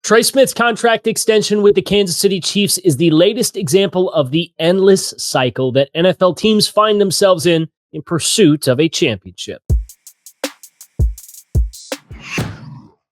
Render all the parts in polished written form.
Trey Smith's contract extension with the Kansas City Chiefs is the latest example of the endless cycle that NFL teams find themselves in pursuit of a championship.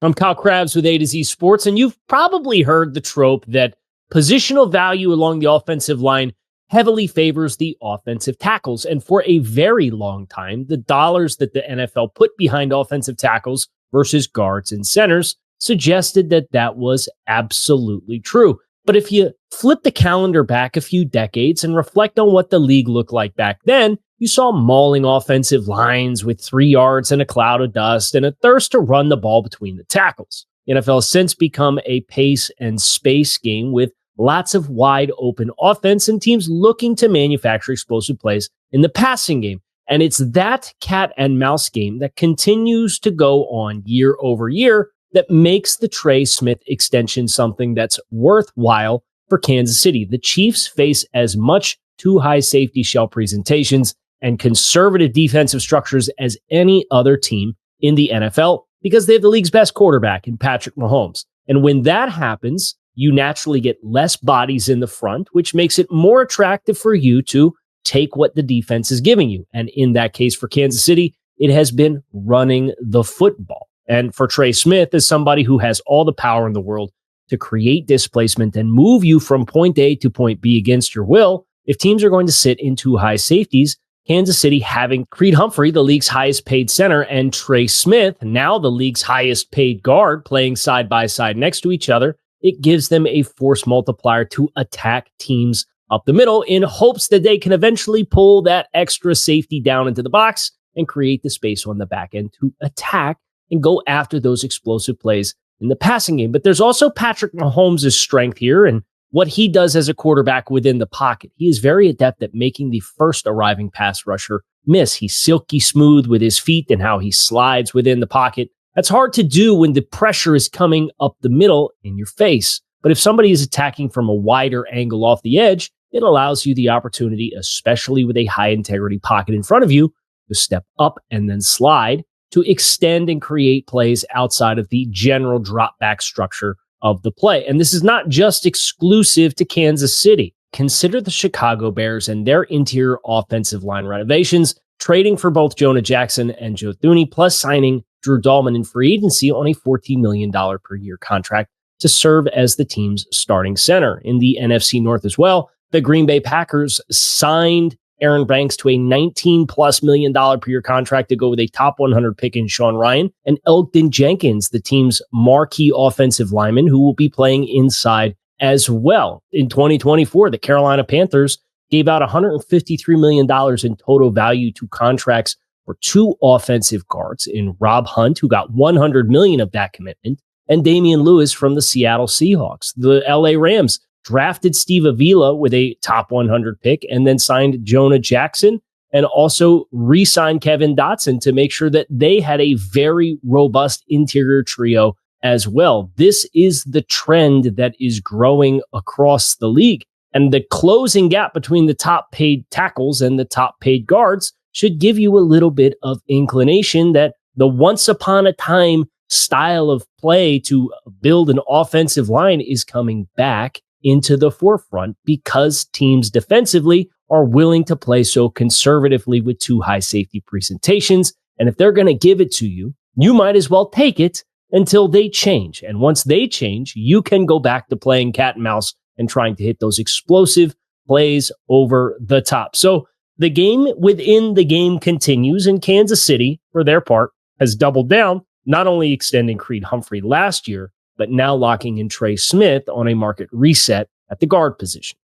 I'm Kyle Krabs with A to Z Sports, and you've probably heard the trope that positional value along the offensive line heavily favors the offensive tackles. And for a very long time, the dollars that the NFL put behind offensive tackles versus guards and centers suggested that that was absolutely true. But if you flip the calendar back a few decades and reflect on what the league looked like back then, you saw mauling offensive lines with 3 yards and a cloud of dust and a thirst to run the ball between the tackles. The NFL has since become a pace and space game with lots of wide open offense and teams looking to manufacture explosive plays in the passing game. And it's that cat and mouse game that continues to go on year over year that makes the Trey Smith extension something that's worthwhile for Kansas City. The Chiefs face as much too high safety shell presentations and conservative defensive structures as any other team in the NFL because they have the league's best quarterback in Patrick Mahomes. And when that happens, you naturally get less bodies in the front, which makes it more attractive for you to take what the defense is giving you. And in that case for Kansas City, it has been running the football. And for Trey Smith, as somebody who has all the power in the world to create displacement and move you from point A to point B against your will, if teams are going to sit in too high safeties, Kansas City having Creed Humphrey, the league's highest paid center, and Trey Smith, now the league's highest paid guard, playing side by side next to each other, it gives them a force multiplier to attack teams up the middle in hopes that they can eventually pull that extra safety down into the box and create the space on the back end to attack and go after those explosive plays in the passing game. But there's also Patrick Mahomes' strength here and what he does as a quarterback within the pocket. He is very adept at making the first arriving pass rusher miss. He's silky smooth with his feet and how he slides within the pocket. That's hard to do when the pressure is coming up the middle in your face. But if somebody is attacking from a wider angle off the edge, it allows you the opportunity, especially with a high integrity pocket in front of you, to step up and then slide to extend and create plays outside of the general drop back structure of the play. And this is not just exclusive to Kansas City. Consider the Chicago Bears and their interior offensive line renovations, trading for both Jonah Jackson and Joe Thuney, plus signing Drew Dahlman in free agency on a $14 million per year contract to serve as the team's starting center. In the NFC North as well, the Green Bay Packers signed Aaron Banks to a $19+ million per year contract to go with a top 100 pick in Sean Ryan and Elgton Jenkins, the team's marquee offensive lineman who will be playing inside as well. In 2024, the Carolina Panthers gave out $153 million in total value to contracts for 2 offensive guards in Rob Hunt, who got $100 million of that commitment, and Damian Lewis from the Seattle Seahawks. The LA Rams drafted Steve Avila with a top 100 pick and then signed Jonah Jackson and also re-signed Kevin Dotson to make sure that they had a very robust interior trio as well. This is the trend that is growing across the league. And the closing gap between the top paid tackles and the top paid guards should give you a little bit of inclination that the once upon a time style of play to build an offensive line is coming back into the forefront because teams defensively are willing to play so conservatively with too high safety presentations. And if they're going to give it to you, you might as well take it until they change. And once they change, you can go back to playing cat and mouse and trying to hit those explosive plays over the top. So the game within the game continues, and Kansas City, for their part, has doubled down, not only extending Creed Humphrey last year, but now locking in Trey Smith on a market reset at the guard position.